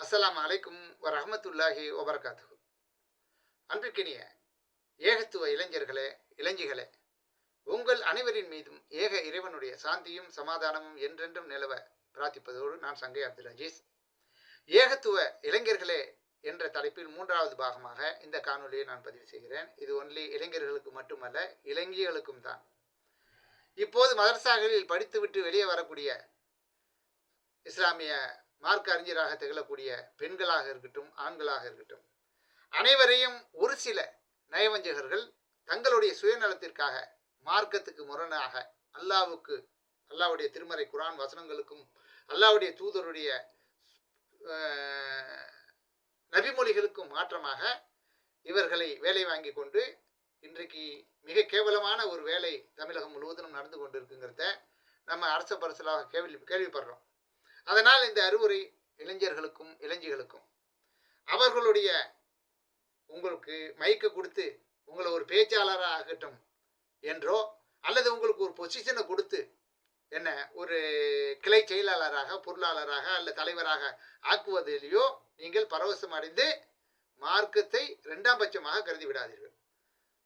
அஸ்ஸலாமு அலைக்கும் வரஹ்மத்துல்லாஹி வபரகாத்துஹு. அன்பிற்கினிய ஏகத்துவ இளைஞர்களே, இளைஞிகளே, உங்கள் அனைவரின் மீதும் ஏக இறைவனுடைய சாந்தியும் சமாதானமும் என்றென்றும் நிலவ பிரார்த்திப்பதோடு நான் சங்கை அப்துல் அஜீஸ். ஏகத்துவ இளைஞர்களே என்ற தலைப்பில் 3வது பாகமாக இந்த காணொலியை நான் பதிவு செய்கிறேன். இது ஒன்லி இளைஞர்களுக்கு மட்டுமல்ல, இளைஞர்களுக்கும் தான். இப்போது மதரசாக்களில் படித்துவிட்டு வெளியே வரக்கூடிய இஸ்லாமிய மார்க்க அறிஞராக திகழக்கூடிய பெண்களாக இருக்கட்டும், ஆண்களாக இருக்கட்டும், அனைவரையும் ஒரு சில நயவஞ்சகர்கள் தங்களுடைய சுயநலத்திற்காக மார்க்கத்துக்கு முரணாக அல்லாஹ்வுடைய திருமறை குர்ஆன் வசனங்களுக்கும் அல்லாஹ்வுடைய தூதருடைய நபிமொழிகளுக்கும் மாற்றமாக இவர்களை வேலை வாங்கி கொண்டு இன்றைக்கு மிக கேவலமான ஒரு வேலை தமிழகம் முழுவதும் நடந்து கொண்டிருக்குங்கிறத நம்ம அரச பரசலாக கேள்விப்படுறோம். அதனால் இந்த அறிவுரை இளைஞர்களுக்கும் இளைஞிகளுக்கும் அவர்களுடைய உங்களுக்கு மைக்கை கொடுத்து உங்களை ஒரு பேச்சாளராக ஆகட்டும் என்றோ, அல்லது உங்களுக்கு ஒரு பொசிஷனை கொடுத்து என்ன ஒரு கிளை செயலாளராக, பொருளாளராக அல்லது தலைவராக ஆக்குவதிலேயோ நீங்கள் பரவசம் அடைந்து மார்க்கத்தை 2ஆம் பட்சமாக கருதி விடாதீர்கள்.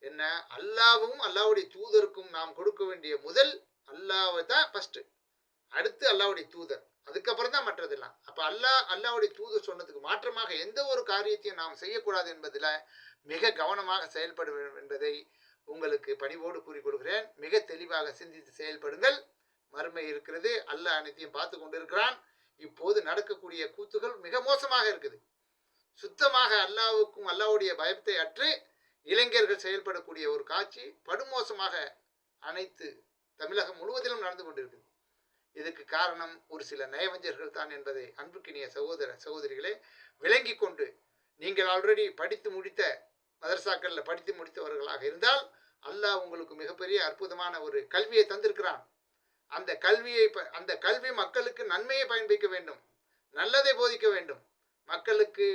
என்ன, அல்லாஹ்வும் அல்லாஹ்வுடைய தூதருக்கும் நாம் கொடுக்க வேண்டிய முதல் அல்லாஹ்வை தான் ஃபர்ஸ்ட், அடுத்து அல்லாஹ்வுடைய தூதர், அதுக்கப்புறம் தான் மற்றதெல்லாம். அப்போ அல்லாஹ்வுடைய தூதர் சொன்னதுக்கு மாற்றமாக எந்த ஒரு காரியத்தையும் நாம் செய்யக்கூடாது என்பதில் மிக கவனமாக செயல்பட வேண்டும் என்பதை உங்களுக்கு பணிவோடு கூறிக்கொள்கிறேன். மிக தெளிவாக சிந்தித்து செயல்படுங்கள். மறுமை இருக்கிறது, அல்லாஹ் அனைத்தையும் பார்த்து கொண்டிருக்கிறான். இப்போது நடக்கக்கூடிய கூத்துகள் மிக மோசமாக இருக்குது. சுத்தமாக அல்லாஹ்வுக்கும் அல்லாஹ்வுடைய பயத்தை அற்று இளைஞர்கள் செயல்படக்கூடிய ஒரு காட்சி படுமோசமாக அனைத்து தமிழகம் முழுவதிலும் நடந்து கொண்டிருக்குது. இதுக்கு காரணம் ஒரு சில நயவஞ்சர்கள் தான் என்பதை அன்புக்கினிய சகோதர சகோதரிகளே விளங்கி கொண்டு, நீங்கள் ஆல்ரெடி படித்து முடித்த மதரசாக்களில் படித்து முடித்தவர்களாக இருந்தால் அல்லாஹ் உங்களுக்கு மிகப்பெரிய அற்புதமான ஒரு கல்வியை தந்திருக்கிறான். அந்த கல்வி மக்களுக்கு நன்மையை பயன்படுத்த வேண்டும், நல்லதை போதிக்க வேண்டும். மக்களுக்கு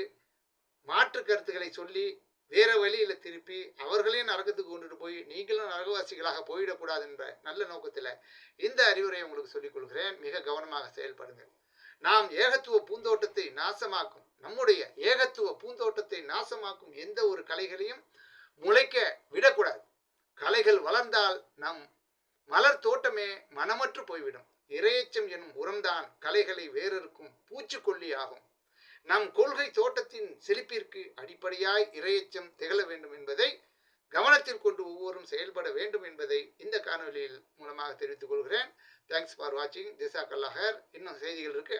மாற்று கருத்துக்களை சொல்லி வேற வழியில் திருப்பி அவர்களையும் நரகத்துக்கு கொண்டுட்டு போய் நீங்களும் நரகவாசிகளாக போயிடக்கூடாது என்ற நல்ல நோக்கத்தில் இந்த அறிவுரையை உங்களுக்கு சொல்லிக் கொள்கிறேன். மிக கவனமாக செயல்படுங்கள். நாம் ஏகத்துவ பூந்தோட்டத்தை நாசமாக்கும், நம்முடைய ஏகத்துவ பூந்தோட்டத்தை நாசமாக்கும் எந்த ஒரு கலைகளையும் முளைக்க விடக்கூடாது. கலைகள் வளர்ந்தால் நம் மலர் தோட்டமே மனமற்று போய்விடும். இரையச்சம் எனும் உரம்தான் கலைகளை வேறறுக்கும் பூச்சிக்கொல்லி ஆகும். நம் கொள்கை தோட்டத்தின் செழிப்பிற்கு அடிப்படையாய் இரையச்சம் திகழ வேண்டும் என்பதை கவனத்தில் கொண்டு ஒவ்வொருவரும் செயல்பட வேண்டும் என்பதை இந்த காணொலியில் மூலமாக தெரிவித்துக் கொள்கிறேன். தேங்க்ஸ் ஃபார் வாட்சிங். ஜஸாக்கல்லாஹ். இன்னும் செய்திகள் இருக்கு.